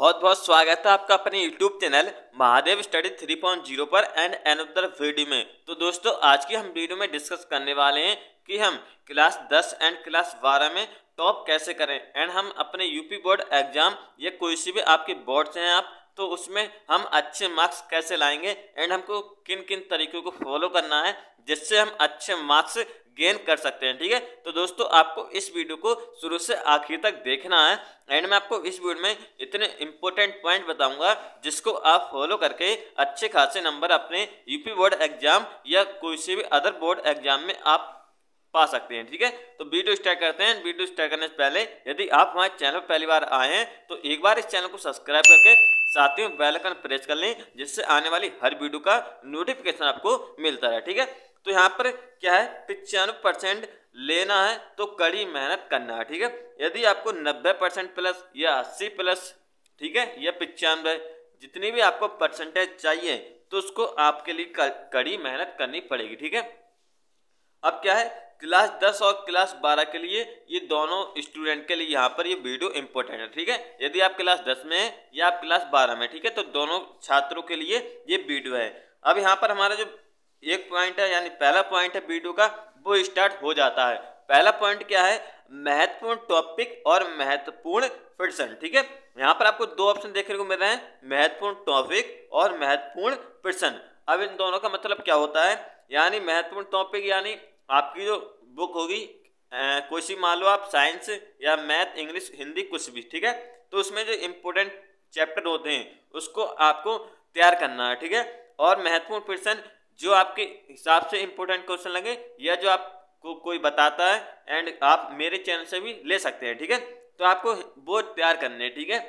बहुत बहुत स्वागत है आपका अपने YouTube चैनल महादेव स्टडी 3.0 पर एंड अनदर वीडियो में। तो दोस्तों आज की हम वीडियो में डिस्कस करने वाले हैं कि हम क्लास 10 एंड क्लास 12 में टॉप कैसे करें एंड हम अपने यूपी बोर्ड एग्जाम या कोई सी भी आपके बोर्ड से हैं आप तो उसमें हम अच्छे मार्क्स कैसे लाएंगे एंड हमको किन किन तरीकों को फॉलो करना है जिससे हम अच्छे मार्क्स गेन कर सकते हैं। ठीक है, तो दोस्तों आपको इस वीडियो को शुरू से आखिर तक देखना है एंड मैं आपको इस वीडियो में इतने इंपॉर्टेंट पॉइंट बताऊंगा जिसको आप फॉलो करके अच्छे खासे नंबर अपने यूपी बोर्ड एग्जाम या कोई से भी अदर बोर्ड एग्जाम में आप पा सकते हैं। ठीक है, तो वीडियो स्टार्ट करते हैं। वीडियो स्टार्ट करने से पहले यदि आप हमारे चैनल पर पहली बार आए हैं तो एक बार इस चैनल को सब्सक्राइब करके साथ ही बेल आइकन प्रेस कर लें जिससे आने वाली हर वीडियो का नोटिफिकेशन आपको मिलता रहे। ठीक है, तो यहाँ पर क्या है 95% लेना है तो कड़ी मेहनत करना है। ठीक है, यदि आपको 90% प्लस या 80 प्लस, ठीक है, या 95 जितनी भी आपको परसेंटेज चाहिए तो उसको आपके लिए कड़ी मेहनत करनी पड़ेगी। ठीक है, अब क्या है क्लास 10 और क्लास 12 के लिए ये दोनों स्टूडेंट के लिए यहाँ पर ये वीडियो इंपॉर्टेंट है। ठीक है, यदि आप क्लास 10 में हैं या आप क्लास 12 में, ठीक है, तो दोनों छात्रों के लिए ये वीडियो है। अब यहाँ पर हमारा जो एक पॉइंट है यानी पहला पॉइंट है वीडियो का वो स्टार्ट हो जाता है। पहला पॉइंट क्या है, महत्वपूर्ण टॉपिक और महत्वपूर्ण प्रश्न। ठीक है, यहाँ पर आपको दो ऑप्शन देखने को मिल रहे हैं, महत्वपूर्ण टॉपिक और महत्वपूर्ण प्रश्न। अब इन दोनों का मतलब क्या होता है, यानी महत्वपूर्ण टॉपिक यानी आपकी जो बुक होगी कोई सी मान लो आप साइंस या मैथ इंग्लिश हिंदी कुछ भी, ठीक है, तो उसमें जो इम्पोर्टेंट चैप्टर होते हैं उसको आपको तैयार करना है। ठीक है, और महत्वपूर्ण प्रश्न जो आपके हिसाब से इम्पोर्टेंट क्वेश्चन लगे या जो आपको कोई बताता है एंड आप मेरे चैनल से भी ले सकते हैं। ठीक है, तो आपको वो तैयार करने हैं। ठीक है,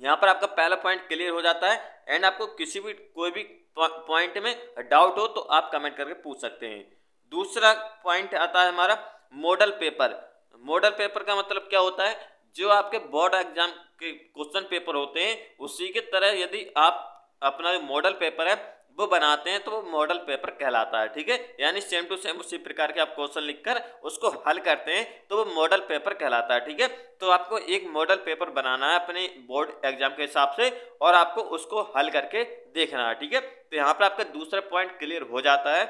यहाँ पर आपका पहला पॉइंट क्लियर हो जाता है एंड आपको किसी भी कोई भी पॉइंट में डाउट हो तो आप कमेंट करके पूछ सकते हैं। दूसरा पॉइंट आता है हमारा मॉडल पेपर। मॉडल पेपर का मतलब क्या होता है, जो आपके बोर्ड एग्जाम के क्वेश्चन पेपर होते हैं उसी की तरह यदि आप अपना जो मॉडल पेपर है वो बनाते हैं तो वो मॉडल पेपर कहलाता है। ठीक है, यानी सेम टू सेम उसी प्रकार के आप क्वेश्चन लिखकर उसको हल करते हैं तो वो मॉडल पेपर कहलाता है। ठीक है, तो आपको एक मॉडल पेपर बनाना है अपने बोर्ड एग्जाम के हिसाब से और आपको उसको हल करके देखना है। ठीक है, तो यहाँ पर आपका दूसरा पॉइंट क्लियर हो जाता है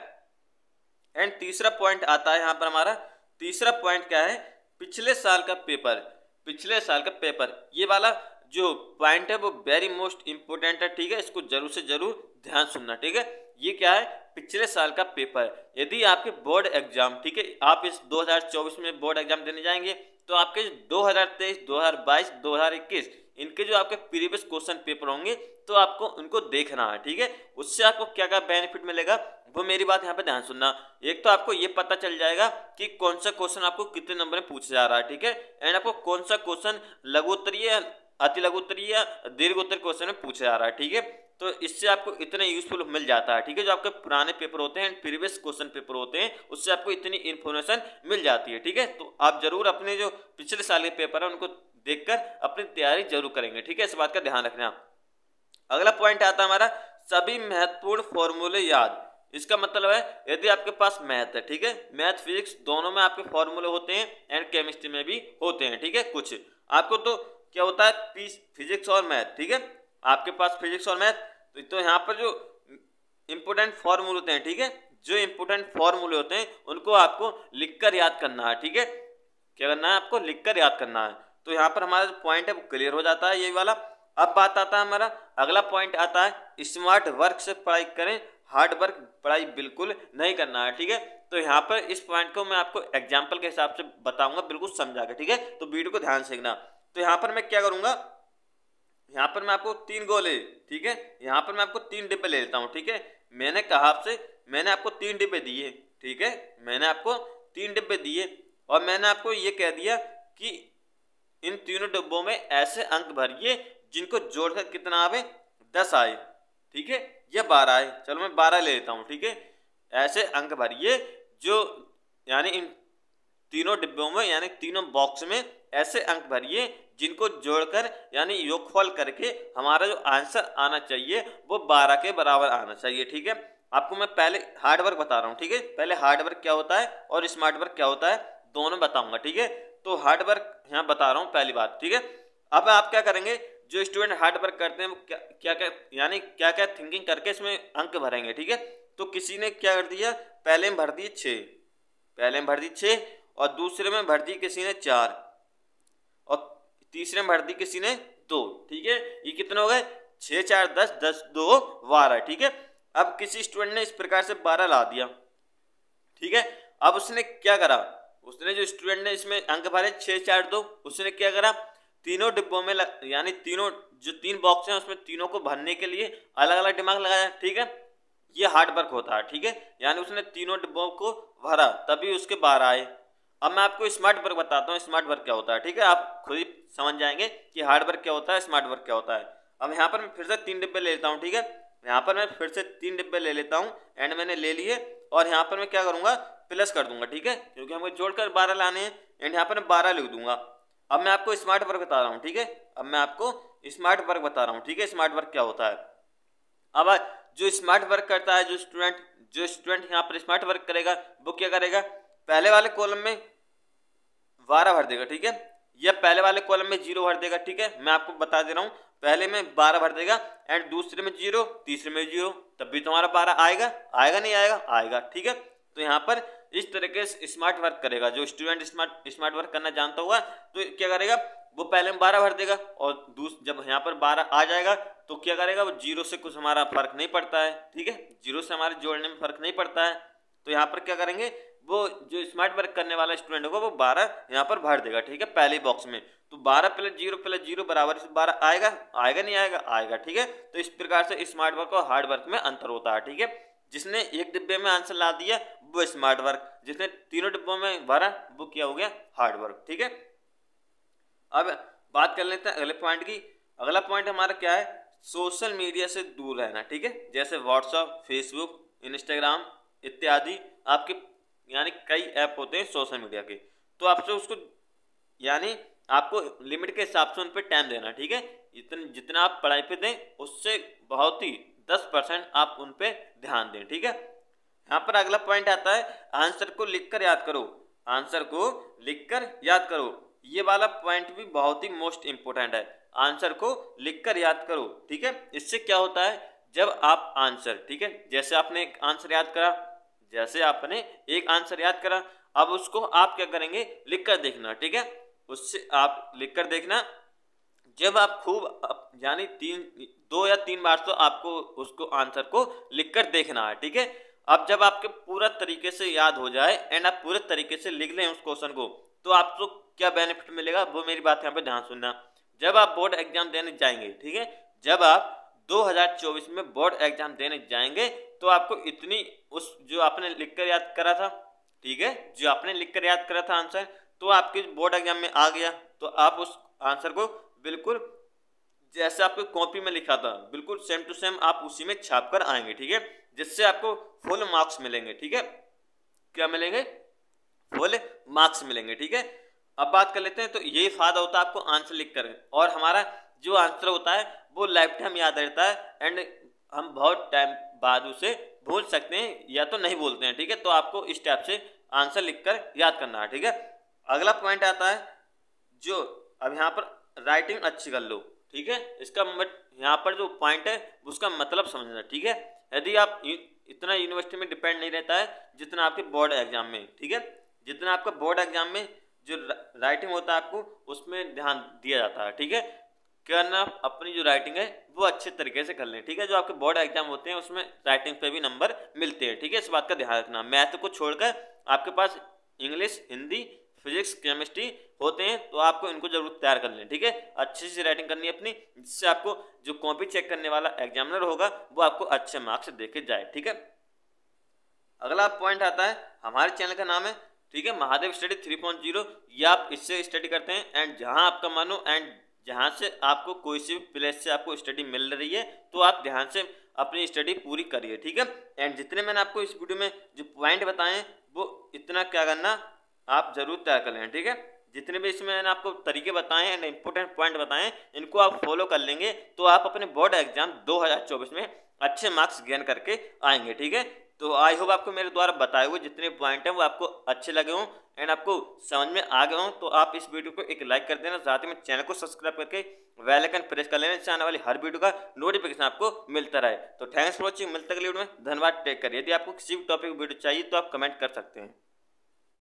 एंड तीसरा पॉइंट आता है यहाँ पर हमारा। तीसरा पॉइंट क्या है, पिछले साल का पेपर। पिछले साल का पेपर ये वाला जो पॉइंट है वो वेरी मोस्ट इंपोर्टेंट है। ठीक है, इसको जरूर से जरूर ध्यान सुनना। ठीक है, ये क्या है पिछले साल का पेपर। यदि आपके बोर्ड एग्जाम, ठीक है, आप इस 2024 में बोर्ड एग्जाम देने जाएंगे तो आपके 2023 2022 2021 इनके जो आपके प्रीवियस क्वेश्चन पेपर होंगे तो आपको उनको देखना है। ठीक है, उससे आपको क्या क्या बेनिफिट मिलेगा वो मेरी बात यहाँ पे ध्यान सुनना। एक तो आपको ये पता चल जाएगा कि कौन सा क्वेश्चन आपको कितने नंबर में पूछा जा रहा है। ठीक है, एंड आपको कौन सा क्वेश्चन लघु उत्तरीय अति लघु उत्तरीय या दीर्घ उत्तर क्वेश्चन में पूछा जा रहा है। ठीक है, तो इससे आपको इतना यूजफुल मिल जाता है। ठीक है, जो आपके पुराने पेपर होते हैं प्रीवियस क्वेश्चन पेपर होते हैं उससे आपको इतनी इन्फॉर्मेशन मिल जाती है। ठीक है, तो आप जरूर अपने जो पिछले साल के पेपर है उनको देखकर अपनी तैयारी जरूर करेंगे। ठीक है, इस बात का ध्यान रखना। अगला पॉइंट आता है हमारा सभी महत्वपूर्ण फॉर्मूले याद। इसका मतलब है यदि आपके पास मैथ है, ठीक है, मैथ फिजिक्स दोनों में आपके फॉर्मूले होते हैं एंड केमिस्ट्री में भी होते हैं। ठीक है, कुछ आपको तो क्या होता है फिजिक्स और मैथ, ठीक है, आपके पास फिजिक्स और मैथ तो यहाँ पर जो इंपोर्टेंट फॉर्मूले होते हैं, ठीक है, जो इंपोर्टेंट फॉर्मूले होते हैं उनको आपको लिखकर याद करना है। ठीक है, क्या करना है आपको लिखकर याद करना है। तो यहाँ पर हमारा जो पॉइंट है वो क्लियर हो जाता है ये वाला। अब बात आता है हमारा अगला पॉइंट आता है स्मार्ट वर्क से पढ़ाई करें, हार्ड वर्क पढ़ाई बिल्कुल नहीं करना है। ठीक है, तो यहाँ पर इस पॉइंट को मैं आपको एग्जाम्पल के हिसाब से बताऊंगा बिल्कुल समझा के। ठीक है, तो वीडियो को ध्यान से देखना। तो यहाँ पर मैं क्या करूंगा, यहाँ पर मैं आपको 3 गोले, ठीक है, यहाँ पर मैं आपको 3 डिब्बे ले लेता हूँ। ठीक है, मैंने कहा आपसे मैंने आपको 3 डिब्बे दिए। ठीक है, मैंने आपको 3 डिब्बे दिए और मैंने आपको ये कह दिया कि इन तीनों डिब्बों में ऐसे अंक भरिए जिनको जोड़कर कितना आवे 10 आए, ठीक है, या 12 आए। चलो मैं 12 ले लेता हूँ। ठीक है, ऐसे अंक भरिए जो यानी इन तीनों डिब्बों में यानी तीनों बॉक्स में ऐसे अंक भरिए जिनको जोड़कर यानी योगफल करके हमारा जो आंसर आना चाहिए वो 12 के बराबर आना चाहिए। ठीक है, आपको मैं पहले हार्ड वर्क बता रहा हूँ। ठीक है, पहले हार्ड वर्क क्या होता है और स्मार्ट वर्क क्या होता है दोनों बताऊंगा। ठीक है, तो हार्ड वर्क यहाँ बता रहा हूँ पहली बात। ठीक है, अब आप क्या करेंगे जो स्टूडेंट हार्ड वर्क करते हैं वो क्या क्या यानी क्या क्या थिंकिंग करके इसमें अंक भरेंगे, ठीक है। तो किसी ने क्या कर दिया, पहले में भर दिए 6, पहले में भर दी 6 और दूसरे में भर दी किसी ने 4 और तीसरे में भर दी किसी ने 2, ठीक है। ये कितने हो गए, 6 4 10, 10 2 12, ठीक है। अब किसी स्टूडेंट ने इस प्रकार से 12 ला दिया, ठीक है। अब उसने क्या करा, उसने जो स्टूडेंट ने इसमें अंक भरे 6 4 2, उसने क्या करा, तीनों डिब्बों में यानी तीनों जो 3 बॉक्स हैं उसमें तीनों को भरने के लिए अलग अलग दिमाग लगाया, ठीक है। ये हार्ड वर्क होता है, ठीक है। यानी उसने तीनों डिब्बों को भरा तभी उसके 12 आए। अब मैं आपको स्मार्ट वर्क बताता हूँ, स्मार्ट वर्क क्या होता है, ठीक है। आप खुद ही समझ जाएंगे कि हार्ड वर्क क्या होता है, स्मार्ट वर्क क्या होता है। अब यहाँ पर मैं फिर से 3 डिब्बे ले लेता हूँ, ठीक है। यहाँ पर मैं फिर से 3 डिब्बे ले लेता हूँ एंड मैंने ले लिए और यहाँ पर मैं क्या करूँगा, प्लस कर दूंगा, ठीक है, क्योंकि हमको जोड़कर 12 लाने हैं एंड यहाँ पर मैं 12 लिख दूंगा। अब मैं आपको स्मार्ट वर्क बता रहा हूँ, ठीक है। अब मैं आपको स्मार्ट वर्क बता रहा हूँ, ठीक है, स्मार्ट वर्क क्या होता है। अब जो स्मार्ट वर्क करता है, जो स्टूडेंट यहाँ पर स्मार्ट वर्क करेगा वो क्या करेगा, पहले वाले कॉलम में 12 भर देगा, ठीक है, या पहले वाले कॉलम में 0 भर देगा, ठीक है। मैं आपको बता दे रहा हूँ, पहले में 12 भर देगा एंड दूसरे में 0, तीसरे में 0, तब भी तुम्हारा 12 आएगा, आएगा नहीं आएगा, आएगा, ठीक है। तो यहाँ पर इस तरीके से स्मार्ट वर्क करेगा। जो स्टूडेंट स्मार्ट वर्क करना जानता होगा तो क्या करेगा, वो पहले में 12 भर देगा और जब यहाँ पर 12 आ जाएगा तो क्या करेगा, वो 0 से कुछ हमारा फर्क नहीं पड़ता है, ठीक है, 0 से हमारे जोड़ने में फर्क नहीं पड़ता है। तो यहाँ पर क्या करेंगे, वो जो स्मार्ट वर्क करने वाला स्टूडेंट होगा वो 12 यहाँ पर भर देगा, ठीक है, पहले बॉक्स में। तो 12 + 0 बराबर 12 आएगा, आएगा नहीं आएगा, आएगा, ठीक है। तो इस प्रकार से स्मार्ट वर्क और हार्ड वर्क में अंतर होता है, ठीक है। जिसने एक डिब्बे में आंसर ला दिया वो स्मार्ट वर्क, जिसने तीनों डिब्बों में भरा वो क्या हो गया, हार्ड वर्क, ठीक है। अब बात कर लेते हैं अगले पॉइंट की। अगला पॉइंट हमारा क्या है, सोशल मीडिया से दूर रहना, ठीक है। जैसे व्हाट्सअप, फेसबुक, इंस्टाग्राम इत्यादि आपके यानी कई ऐप होते हैं सोशल मीडिया के, तो आपसे उसको यानी आपको लिमिट के हिसाब से उन पर टाइम देना, ठीक है। जितना आप पढ़ाई पे दें उससे बहुत ही 10% आप उन पे ध्यान दें, ठीक है। यहाँ पर अगला पॉइंट आता है, आंसर को लिखकर याद करो, आंसर को लिखकर याद करो। ये वाला पॉइंट भी बहुत ही मोस्ट इंपोर्टेंट है, आंसर को लिखकर याद करो, ठीक है। इससे क्या होता है, जब आप आंसर, ठीक है, जैसे आपने एक आंसर याद करा, जैसे आपने एक आंसर याद करा, अब उसको आप क्या करेंगे, लिखकर देखना, ठीक है। उससे आप लिखकर देखना, जब आप खूब यानी 2 या 3 बार तो आपको उसको आंसर को लिखकर देखना है, ठीक है। अब जब आपके पूरा तरीके से याद हो जाए एंड आप पूरे तरीके से लिख लें उस क्वेश्चन को, तो आपको क्या बेनिफिट मिलेगा, वो मेरी बात यहाँ पे ध्यान सुनना। जब आप बोर्ड एग्जाम देने जाएंगे, ठीक है, जब आप 2024 में बोर्ड एग्जाम देने जाएंगे तो आपको इतनी उस जो आपने लिखकर याद करा था, ठीक है, जो आपने लिखकर याद करा था आंसर, तो आपके बोर्ड एग्जाम में आ गया, तो आप उस आंसर को बिल्कुल जैसे आपको कॉपी में लिखा था बिल्कुल सेम टू सेम आप उसी में छाप कर आएंगे, ठीक है, जिससे आपको फुल मार्क्स मिलेंगे, ठीक है। क्या मिलेंगे, फुल मार्क्स मिलेंगे, ठीक है। अब बात कर लेते हैं, तो यही फायदा होता है आपको आंसर लिख कर, और हमारा जो आंसर होता है वो लाइफ टाइम याद रहता है एंड हम बहुत टाइम बाद उसे भूल सकते हैं या तो नहीं बोलते हैं, ठीक है। तो आपको इस टाइप से आंसर लिखकर याद करना है, ठीक है। अगला पॉइंट आता है, जो अब यहाँ पर राइटिंग अच्छी कर लो, ठीक है, इसका यहाँ पर जो पॉइंट है उसका मतलब समझना, ठीक है। यदि आप इतना यूनिवर्सिटी में डिपेंड नहीं रहता है जितना आपके बोर्ड एग्जाम में, ठीक है, जितना आपका बोर्ड एग्जाम में जो राइटिंग होता है आपको उसमें ध्यान दिया जाता है, ठीक है। करना अपनी जो राइटिंग है वो अच्छे तरीके से कर लें, ठीक है। जो आपके बोर्ड एग्जाम होते हैं उसमें राइटिंग पे भी नंबर मिलते हैं, ठीक है, इस बात का ध्यान रखना। मैथ को छोड़कर आपके पास इंग्लिश, हिंदी, फिजिक्स, केमिस्ट्री होते हैं, तो आपको इनको जरूर तैयार कर लें, ठीक है। अच्छी सी राइटिंग करनी है अपनी, जिससे आपको जो कॉपी चेक करने वाला एग्जामिनर होगा वो आपको अच्छे मार्क्स दे के जाए, ठीक है। अगला पॉइंट आता है, हमारे चैनल का नाम है, ठीक है, महादेव स्टडी 3.0। ये आप इससे स्टडी करते हैं एंड जहां आपका मन हो एंड जहां से आपको कोई सी भी प्लेस से आपको स्टडी मिल रही है तो आप ध्यान से अपनी स्टडी पूरी करिए, ठीक है। एंड जितने मैंने आपको इस वीडियो में जो पॉइंट बताए वो इतना क्या करना आप जरूर तैयार कर लें, ठीक है। जितने भी इसमें मैंने आपको तरीके बताए एंड इंपॉर्टेंट पॉइंट बताए इनको आप फॉलो कर लेंगे तो आप अपने बोर्ड एग्जाम 2024 में अच्छे मार्क्स गेन करके आएंगे, ठीक है। तो आई होप आपको मेरे द्वारा बताए हुए जितने पॉइंट हैं वो आपको अच्छे लगे हों एंड आपको समझ में आ गए हों। तो आप इस वीडियो को एक लाइक कर देना, साथ ही में चैनल को सब्सक्राइब करके बेल आइकन प्रेस कर लेना, इससे आने वाली हर वीडियो का नोटिफिकेशन आपको मिलता रहे। तो थैंक्स फॉर वॉचिंग, मिलते अगले वीडियो में। धन्यवाद, टेक केयर। यदि आपको किसी भी टॉपिक वीडियो चाहिए तो आप कमेंट कर सकते हैं।